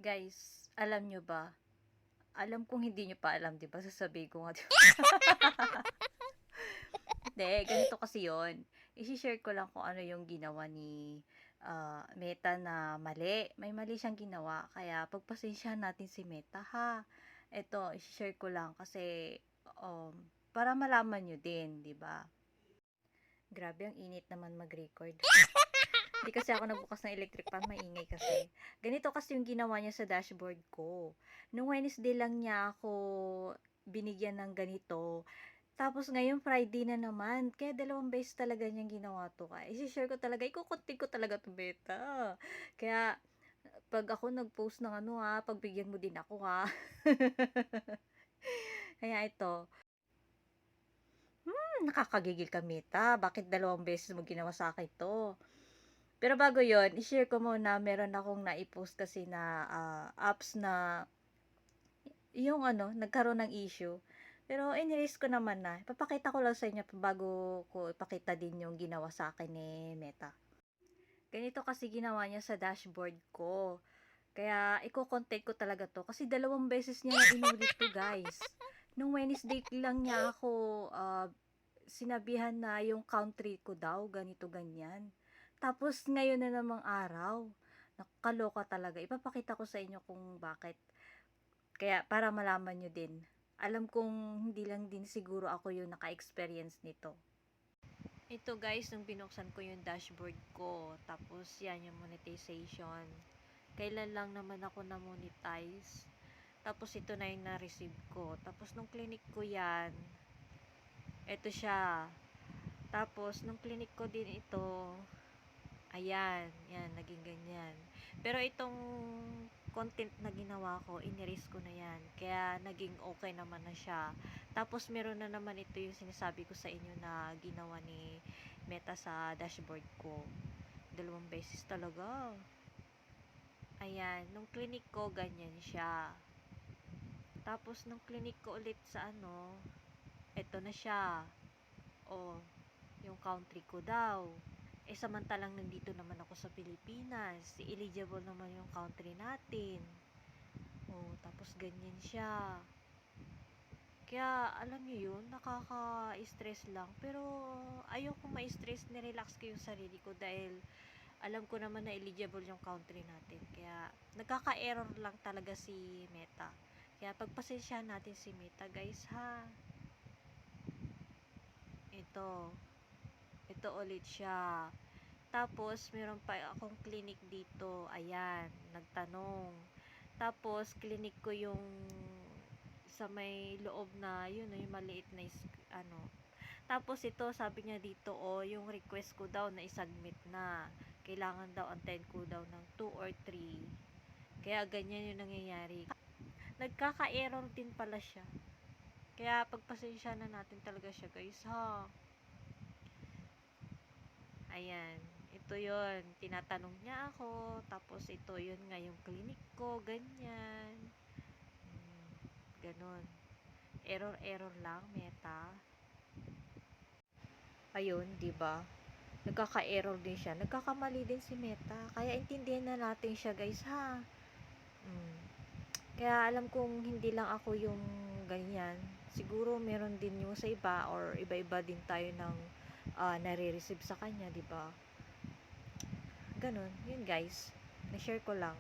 Guys, alam nyo ba? Alam kong hindi nyo pa alam, 'di ba? Sasabihin ko nga, 'di ba? Hindi, ganito kasi 'yon. I-share ko lang kung ano yung ginawa ni Meta na mali. May mali siyang ginawa, kaya pagpasensyahan natin si Meta, ha? Ito, i-share ko lang kasi um, para malaman nyo din, 'di ba? Grabe, ang init naman mag-record. Hindi kasi ako nagbukas ng electric fan, maingay kasi. Ganito kasi yung ginawa niya sa dashboard ko. Nung Wednesday lang niya ako binigyan ng ganito. Tapos ngayon Friday na naman. Kaya dalawang beses talaga niyang ginawa to. Kaya isi-share ko talaga, ikukunti ko talaga to, beta. Kaya pag ako nag-post ng ano, ha, pagbigyan mo din ako, ha. Kaya ito, nakakagigil ka, Meta. Bakit dalawang beses mo ginawa sa akin to? Pero bago yon, i-share ko muna, meron akong nai-post kasi na apps na yung ano, nagkaroon ng issue. Pero inerase ko naman na. Ipapakita ko lang sa inyo bago ko ipakita din yung ginawa sa akin ni Meta. Ganito kasi ginawa niya sa dashboard ko. Kaya iko-content ko talaga to kasi dalawang beses niya na inulit to, guys. Nung Wednesday lang niya ako sinabihan na yung country ko daw ganito ganyan. Tapos ngayon na namang araw, nakakaloka talaga. Ipapakita ko sa inyo kung bakit. Kaya para malaman nyo din. Alam kong hindi lang din siguro ako yung naka-experience nito. Ito guys, nung binuksan ko yung dashboard ko, tapos yan yung monetization. Kailan lang naman ako na-monetize. Tapos ito na yung na-receive ko. Tapos nung clinic ko yan, ito siya. Tapos nung clinic ko din ito, ayan, yan, naging ganyan. Pero itong content na ginawa ko, inerase ko na yan. Kaya naging okay naman na siya. Tapos meron na naman ito yung sinasabi ko sa inyo na ginawa ni Meta sa dashboard ko. Dalawang beses talaga. Ayan, nung clinic ko, ganyan siya. Tapos nung clinic ko ulit sa ano, eto na siya. O, yung country ko daw. Samantalang nandito naman ako sa Pilipinas. Eligible naman yung country natin. Tapos ganyan siya. Kaya, alam nyo yun, nakaka-stress lang. Pero, ayoko ma-stress, nirelax ko yung sarili ko dahil alam ko naman na eligible yung country natin. Kaya, nagkaka-error lang talaga si Meta. Kaya, pagpasensyahan natin si Meta, guys, ha. Ito ulit siya. Tapos, meron pa akong clinic dito. Ayan, nagtanong. Tapos, clinic ko yung sa may loob na, yun, yung maliit na ano. Tapos, ito, sabi niya dito, yung request ko daw na isubmit na. Kailangan daw, antayin ko daw ng 2 or 3. Kaya, ganyan yung nangyayari. Nagkaka-error din pala siya. Kaya, pagpasensya na natin talaga siya, guys, ha. Ayan, ito yon, tinatanong niya ako, tapos ito yun nga yung clinic ko, ganyan. Ganon. Error lang, Meta. Ayun, 'di ba? Nagkaka-error din siya. Nagkakamali din si Meta. Kaya intindihan na natin siya, guys, ha. Mm. Kaya alam kong hindi lang ako yung ganyan. Siguro meron din yung sa iba or iba-iba din tayo ng nare-receive sa kanya, 'di ba? Ganon. Yun, guys. Na-share ko lang.